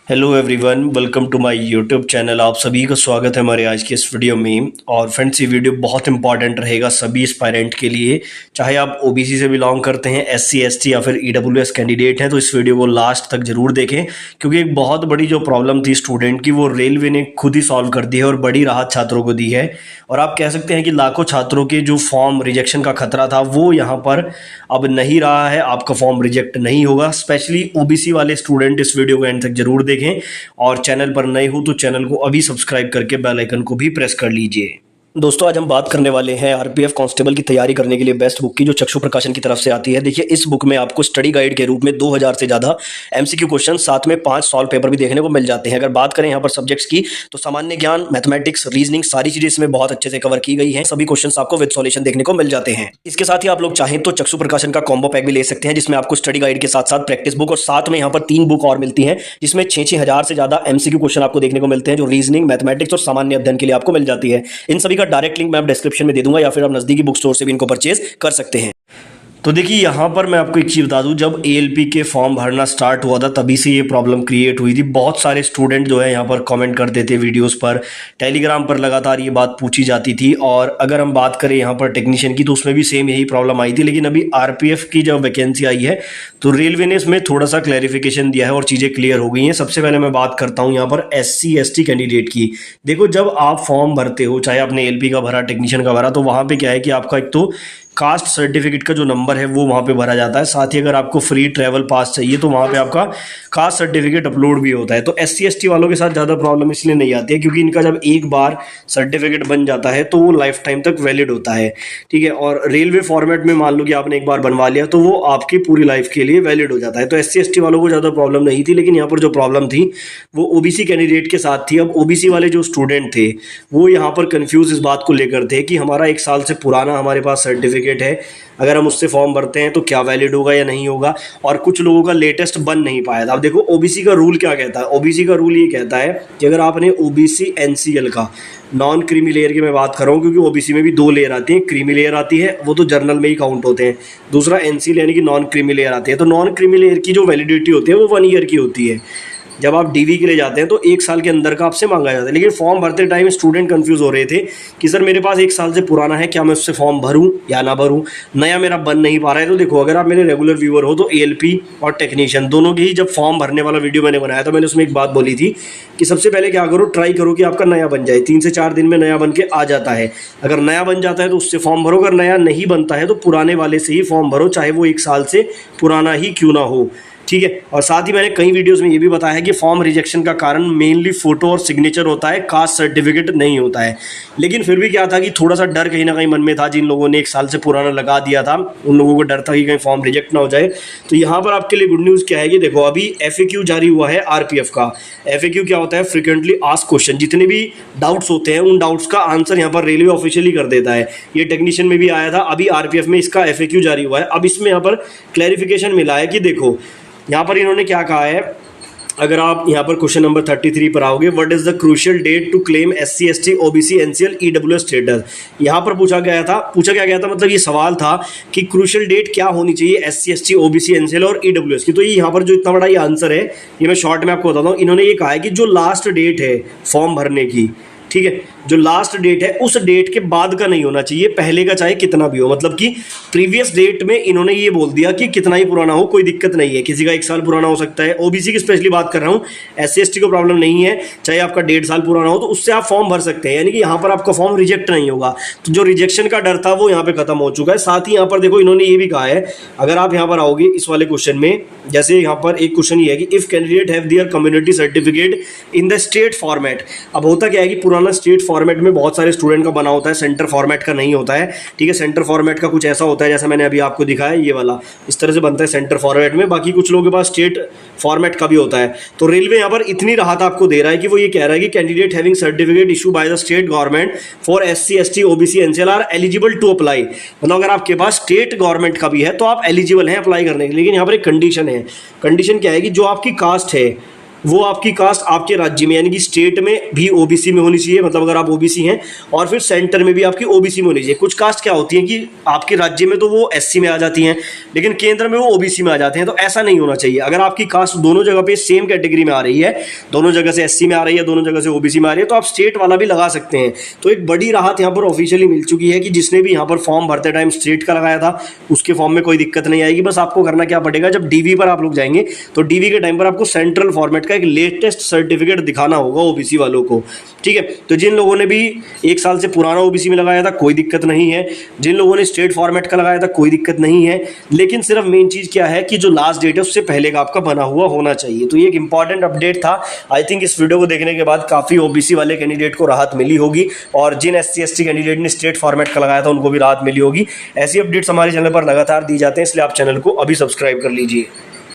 Hello everyone, welcome to my YouTube channel. आप सभी का स्वागत है हमारे आज की इस वीडियो में। और फ्रेंड्स, ये वीडियो बहुत इंपॉर्टेंट रहेगा सभी एस्पायरेंट के लिए, चाहे आप ओबीसी से बिलोंग करते हैं, एससी एसटी या फिर ईडब्ल्यूएस कैंडिडेट हैं। तो इस वीडियो को लास्ट तक जरूर देखें, क्योंकि एक बहुत बड़ी जो प्रॉब्लम थी स्टूडेंट की, वो रेलवे ने खुद ही सॉल्व कर दी है और बड़ी राहत छात्रों को दी है। और आप कह सकते हैं कि लाखों छात्रों के जो फॉर्म रिजेक्शन का खतरा था वो यहाँ पर अब नहीं रहा है। आपका फॉर्म रिजेक्ट नहीं होगा। स्पेशली ओबीसी वाले स्टूडेंट इस वीडियो को एंड तक जरूर देखें। और चैनल पर नए हो तो चैनल को अभी सब्सक्राइब करके बेल आइकन को भी प्रेस कर लीजिए। दोस्तों, आज हम बात करने वाले हैं आरपीएफ कांस्टेबल की तैयारी करने के लिए बेस्ट बुक की, जो चक्षु प्रकाशन की तरफ से आती है। देखिए, इस बुक में आपको स्टडी गाइड के रूप में 2000 से ज़्यादा एमसीक्यू क्वेश्चन, साथ में 5 सॉल्व पेपर भी देखने को मिल जाते हैं। अगर बात करें यहाँ पर सब्जेक्ट्स की, तो सामान्य ज्ञान, मैथमेटिक्स, रीजनिंग, सारी चीज़ें इसमें बहुत अच्छे से कवर की गई हैं। सभी क्वेश्चन आपको विद सॉल्यूशन देखने को मिल जाते हैं। इसके साथ ही आप लोग चाहें तो चक्षु प्रकाशन का कॉम्बो पैक भी ले सकते हैं, जिसमें आपको स्टडी गाइड के साथ साथ प्रैक्टिस बुक और साथ में यहाँ पर 3 बुक और मिलती हैं, जिसमें 6,000 से ज़्यादा एमसीक्यू क्वेश्चन आपको देखने को मिलते हैं, जो रीजनिंग, मैथमेटिक्स और सामान्य अध्ययन के लिए आपको मिल जाती है। इन सभी का डायरेक्ट लिंक मैं डिस्क्रिप्शन में दे दूंगा, या फिर आप नजदीकी बुक स्टोर से भी इनको परचेज कर सकते हैं। तो देखिए, यहाँ पर मैं आपको एक चीज़ बता दूं, जब एएलपी के फॉर्म भरना स्टार्ट हुआ था तभी से ये प्रॉब्लम क्रिएट हुई थी। बहुत सारे स्टूडेंट जो है यहाँ पर कमेंट करते थे वीडियोस पर, टेलीग्राम पर लगातार ये बात पूछी जाती थी। और अगर हम बात करें यहाँ पर टेक्नीशियन की, तो उसमें भी सेम यही प्रॉब्लम आई थी। लेकिन अभी आरपीएफ की जब वैकेंसी आई है तो रेलवे ने इसमें थोड़ा सा क्लैरिफिकेशन दिया है और चीज़ें क्लियर हो गई हैं। सबसे पहले मैं बात करता हूँ यहाँ पर एससी एसटी कैंडिडेट की। देखो, जब आप फॉर्म भरते हो, चाहे आपने एएलपी का भरा, टेक्नीशियन का भरा, तो वहाँ पे क्या है कि आपका एक तो कास्ट सर्टिफिकेट का जो नंबर है वो वहाँ पे भरा जाता है। साथ ही अगर आपको फ्री ट्रैवल पास चाहिए तो वहाँ पे आपका कास्ट सर्टिफिकेट अपलोड भी होता है। तो एससी एसटी वालों के साथ ज़्यादा प्रॉब्लम इसलिए नहीं आती है, क्योंकि इनका जब एक बार सर्टिफिकेट बन जाता है तो वो लाइफ टाइम तक वैलिड होता है। ठीक है, और रेलवे फॉर्मेट में मान लो कि आपने एक बार बनवा लिया तो वो आपकी पूरी लाइफ के लिए वैलिड हो जाता है। तो एससी एसटी वालों को ज़्यादा प्रॉब्लम नहीं थी। लेकिन यहाँ पर जो प्रॉब्लम थी वो ओबीसी कैंडिडेट के साथ थी। अब ओबीसी वाले जो स्टूडेंट थे वो यहाँ पर कन्फ्यूज इस बात को लेकर थे कि हमारा 1 साल से पुराना हमारे पास सर्टिफिकेट है, अगर हम उससे फॉर्म भरते हैं तो क्या वैलिड होगा या नहीं होगा। और कुछ लोगों का लेटेस्ट बन नहीं पाया था। अब देखो, ओबीसी का रूल क्या कहता है। ओबीसी का रूल ये कहता है कि अगर आपने ओबीसी एनसीएल का, नॉन क्रीमी लेयर की मैं बात कर रहा हूँ, क्योंकि ओबीसी में भी 2 लेयर आती हैं। क्रीमी लेयर आती है, वो तो जर्नल में ही काउंट होते हैं। दूसरा एनसीएल यानी कि नॉन क्रीमी लेयर आती है। तो नॉन क्रीमी लेयर की जो वैलिडिटी होती है वो 1 ईयर की होती है। जब आप डीवी के लिए जाते हैं तो 1 साल के अंदर का आपसे मांगा जाता है। लेकिन फॉर्म भरते टाइम स्टूडेंट कंफ्यूज हो रहे थे कि सर मेरे पास 1 साल से पुराना है, क्या मैं उससे फॉर्म भरूं या ना भरूं, नया मेरा बन नहीं पा रहा है। तो देखो, अगर आप मेरे रेगुलर व्यूअर हो तो एएलपी और टेक्नीशियन दोनों के ही जब फॉर्म भरने वाला वीडियो मैंने बनाया था, मैंने उसमें एक बात बोली थी कि सबसे पहले क्या करो, ट्राई करो कि आपका नया बन जाए। 3 से 4 दिन में नया बन के आ जाता है। अगर नया बन जाता है तो उससे फॉर्म भरो, अगर नया नहीं बनता है तो पुराने वाले से ही फॉर्म भरो, चाहे वो 1 साल से पुराना ही क्यों ना हो। ठीक है, और साथ ही मैंने कई वीडियोस में ये भी बताया है कि फॉर्म रिजेक्शन का कारण मेनली फोटो और सिग्नेचर होता है, कास्ट सर्टिफिकेट नहीं होता है। लेकिन फिर भी क्या था कि थोड़ा सा डर कहीं ना कहीं मन में था। जिन लोगों ने 1 साल से पुराना लगा दिया था उन लोगों को डर था कि कहीं फॉर्म रिजेक्ट ना हो जाए। तो यहाँ पर आपके लिए गुड न्यूज़ क्या है कि देखो, अभी एफएक्यू जारी हुआ है आरपीएफ का। एफएक्यू क्या होता है? Frequently asked question. जितने भी डाउट्स होते हैं उन डाउट्स का आंसर यहाँ पर रेलवे ऑफिशियली कर देता है। ये टेक्नीशियन में भी आया था, अभी आरपीएफ में इसका एफएक्यू जारी हुआ है। अब इसमें यहाँ पर क्लैरिफिकेशन मिला है कि देखो, यहाँ पर इन्होंने क्या कहा है। अगर आप यहाँ पर क्वेश्चन नंबर 33 पर आओगे, what is the crucial date to claim SC ST OBC NCL EWS status. यहाँ पर पूछा क्या गया था, मतलब ये सवाल था कि क्रूशियल डेट क्या होनी चाहिए एससी एसटी ओबीसी एनसीएल और ईडब्ल्यूएस की। तो ये यहाँ पर जो इतना बड़ा ये आंसर है, ये मैं शॉर्ट में आपको बताता हूँ। इन्होंने ये कहा है कि जो लास्ट डेट है फॉर्म भरने की, ठीक है, जो लास्ट डेट है उस डेट के बाद का नहीं होना चाहिए, पहले का चाहे कितना भी हो। मतलब कि प्रीवियस डेट में इन्होंने ये बोल दिया कि कितना ही पुराना हो कोई दिक्कत नहीं है। किसी का 1 साल पुराना हो सकता है। ओबीसी की स्पेशली बात कर रहा हूँ, एससी एसटी को प्रॉब्लम नहीं है, चाहे आपका 1.5 साल पुराना हो तो उससे आप फॉर्म भर सकते हैं। यानी कि यहाँ पर आपका फॉर्म रिजेक्ट नहीं होगा। तो जो रिजेक्शन का डर था वो यहाँ पे खत्म हो चुका है। साथ ही यहाँ पर देखो, इन्होंने ये भी कहा है, अगर आप यहाँ पर आओगे इस वाले क्वेश्चन में, जैसे यहाँ पर एक क्वेश्चन ये है कि if candidate have their community certificate in the state format. अब होता क्या है कि पुराना स्टेट फॉर्मेट में बहुत सारे स्टूडेंट का बना होता है, सेंटर फॉर्मेट का नहीं होता है। ठीक है, सेंटर फॉर्मेट का कुछ ऐसा होता है जैसा मैंने अभी आपको दिखाया, ये वाला इस तरह से बनता है सेंटर फॉर्मेट में। बाकी कुछ लोगों के पास स्टेट फॉर्मेट का भी होता है। तो रेलवे यहाँ पर इतनी राहत आपको दे रहा है कि वो ये कह रहा है कि candidate having certificate issue by the state government for SC ST OBC NCL are eligible to apply. मतलब अगर आपके पास स्टेट गवर्नमेंट का भी है तो आप एलिजिबल हैं अप्लाई करने के लिए। लेकिन यहाँ पर एक कंडीशन है। कंडीशन क्या है कि जो आपकी कास्ट है, वो आपकी कास्ट आपके राज्य में यानी कि स्टेट में भी ओबीसी में होनी चाहिए, मतलब अगर आप ओबीसी हैं, और फिर सेंटर में भी आपकी ओबीसी में होनी चाहिए। कुछ कास्ट क्या होती है कि आपके राज्य में तो वो एससी में आ जाती हैं, लेकिन केंद्र में वो ओबीसी में आ जाते हैं, तो ऐसा नहीं होना चाहिए। अगर आपकी कास्ट दोनों जगह पे सेम कैटेगरी में आ रही है, दोनों जगह से एससी में आ रही है, दोनों जगह से ओबीसी में आ रही है, तो आप स्टेट वाला भी लगा सकते हैं। तो एक बड़ी राहत यहाँ पर ऑफिशियली मिल चुकी है कि जिसने भी यहाँ पर फॉर्म भरते टाइम स्टेट का लगाया था, उसके फॉर्म में कोई दिक्कत नहीं आएगी। बस आपको करना क्या पड़ेगा, जब डीवी पर आप लोग जाएंगे तो डीवी के टाइम पर आपको सेंट्रल फॉर्मेट का एक लेटेस्ट सर्टिफिकेट दिखाना होगा ओबीसी वालों को, ठीक है। तो जिन लोगों ने भी 1 साल से पुराना ओबीसी में लगाया था कोई दिक्कत नहीं है, जिन लोगों ने स्टेट फॉर्मेट का लगाया था कोई दिक्कत नहीं है, लेकिन सिर्फ मेन चीज़ क्या है कि जो लास्ट डेट है उससे पहले का आपका बना हुआ होना चाहिए। तो ये एक इंपॉर्टेंट अपडेट था। आई थिंक इस वीडियो को देखने के बाद काफ़ी ओबीसी वाले कैंडिडेट को राहत मिली होगी, और जिन SC ST कैंडिडेट ने स्टेट फॉर्मेट का लगाया था उनको भी राहत मिली होगी। ऐसी अपडेट्स हमारे चैनल पर लगातार दी जाते हैं, इसलिए आप चैनल को अभी सब्सक्राइब कर लीजिए।